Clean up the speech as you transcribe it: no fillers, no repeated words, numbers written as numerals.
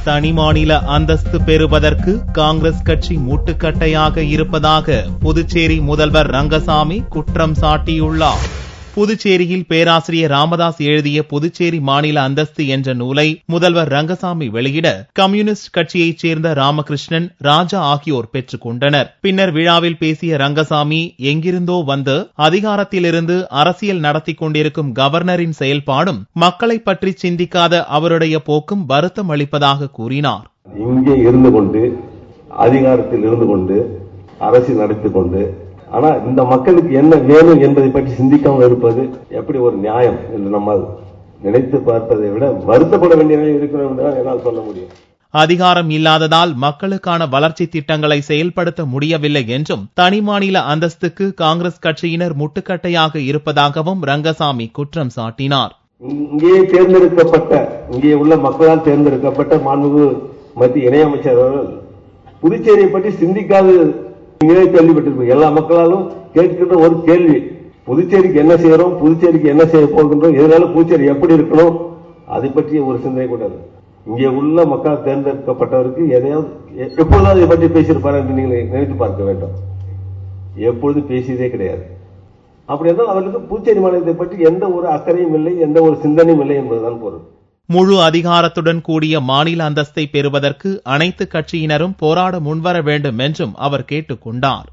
தனி மாநில அந்தஸ்து பெறுவதற்கு காங்கிரஸ் கட்சி முட்டுக்கட்டையாக இருப்பதாக புதுச்சேரி முதல்வர் ரங்கசாமி குற்றம் சாட்டியுள்ளார். புதுச்சேரியில் பேராசிரியர் ராமதாஸ் எழுதிய புதுச்சேரி மாநில அந்தஸ்து என்ற நூலை முதல்வர் ரங்கசாமி வெளியிட கம்யூனிஸ்ட் கட்சியைச் சேர்ந்த ராமகிருஷ்ணன், ராஜா ஆகியோர் பெற்றுக் கொண்டனர். பின்னர் விழாவில் பேசிய ரங்கசாமி, எங்கிருந்தோ வந்து அதிகாரத்திலிருந்து அரசியல் நடத்தி கொண்டிருக்கும் கவர்னரின் செயல்பாடும் மக்களை பற்றி சிந்திக்காத அவருடைய போக்கும் வருத்தம் அளிப்பதாக கூறினார். இங்கே இருந்து கொண்டு அதிகாரத்தில் இருந்து கொண்டு அரசியல் நடத்திக் கொண்டு ஆனா இந்த மக்களுக்கு என்ன வேணும் என்பதை பற்றி சிந்திக்காமல் இருப்பது எப்படி ஒரு நியாயம் என்று நம்மால் நினைத்து பார்ப்பதை விட வருத்தப்பட வேண்டிய நிலை இருக்கிறோம் என்று என்னால் சொல்ல முடியும். அதிகாரம் இல்லாததால் மக்களுக்கான வளர்ச்சி திட்டங்களை செயல்படுத்த முடியவில்லை என்றும் தனி மாநில அந்தஸ்துக்கு காங்கிரஸ் கட்சியினர் முட்டுக்கட்டையாக இருப்பதாகவும் ரங்கசாமி குற்றம் சாட்டினார். இங்கே தேர்ந்தெடுக்கப்பட்ட இங்கே உள்ள மக்களால் தேர்ந்தெடுக்கப்பட்ட மாண்புமிகு மத்திய இணையமைச்சர் அவர்கள் புதுச்சேரியை பற்றி சிந்திக்காது கேள்விப்பட்டிருப்போம். எல்லா மக்களாலும் கேட்கின்ற ஒரு கேள்வி, புதுச்சேரிக்கு என்ன செய்யறோம், புதுச்சேரிக்கு என்ன செய்ய போகின்றோம், எதனால புதுச்சேரி எப்படி இருக்கணும், அதை பற்றிய ஒரு சிந்தனை கூடாது. இங்கே உள்ள மக்கள் தேர்ந்தெடுக்கப்பட்டவருக்கு எதையாவது எப்பொழுதும் அதை பற்றி பேசியிருப்பார் என்று நீங்கள் நினைத்து பார்க்க வேண்டும். எப்பொழுதும் பேசியதே கிடையாது. அப்படி என்றால் அவருக்கு புதுச்சேரி மாநிலத்தை பற்றி எந்த ஒரு அக்கறையும் இல்லை, எந்த ஒரு சிந்தனையும் இல்லை என்பதுதான் பொருள். முழு அதிகாரத்துடன் கூடிய மாநில அந்தஸ்தை பெறுவதற்கு அனைத்து கட்சியினரும் போராட முன்வர வேண்டும் என்றும் அவர் கேட்டுக் கொண்டார்.